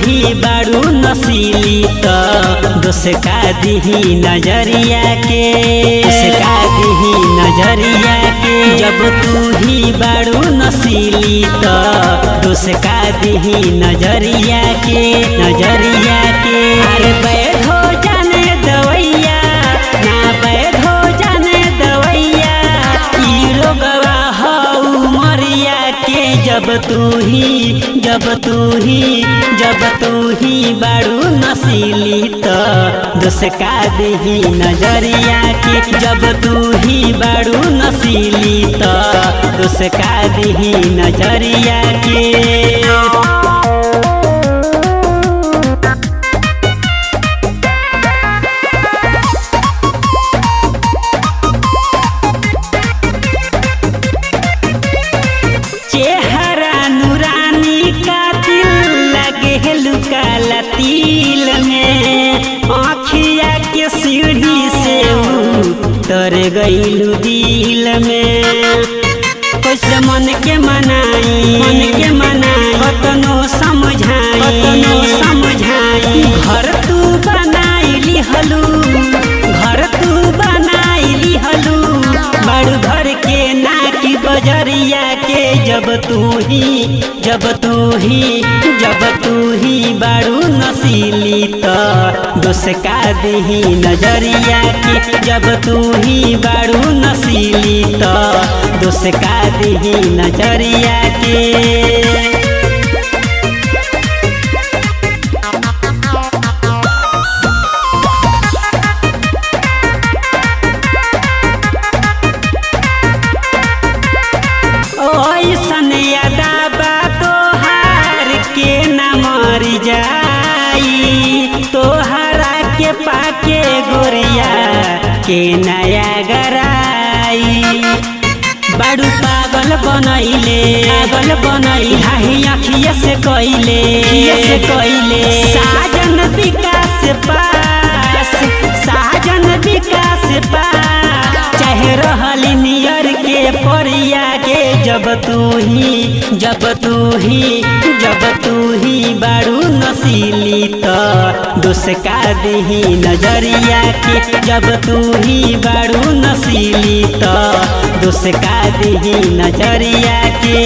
ही बारू नसीली तो दोष का दिही नजरिया के, दोष का दिही नजरिया के। जब तू ही बारू नसीली तो दोष का दिही नजरिया के, नजरिया के। अरे बैठ हो जाने दवैया ना, बैठ हो जाने दवैया ई रोगवा हऊ मरिया के। जब तू ही बारू नसीली तो दोष का दिही नजरिया के। जब तू ही बारू नसीली तो दोष का दिही नजरिया के। तिल में आँखिया के सीढ़ी से उतर गइलू दिल में। कैसे मन के मनाई कतनो समझाई, घर तू बनाई लिहलू, घर तू बनाई लिहलू बड़ घर के नाकी बजरिया के। जब तू ही बारू नसीली तो दोष का दिही नजरिया के। जब तू ही बारू नसीली तो दोष का दिही नजरिया के। तोहरा के पाके गोरिया के नया गराई बड़ू पागल बनैले, हाही अखिया से कइले साजन विकास पास चाहे रहली नियर के परिया के। जब तू ही बारू नसीली तो दोष का दिही नजरिया के। जब तू ही बारू नसीली तो दोष का दिही नजरिया के।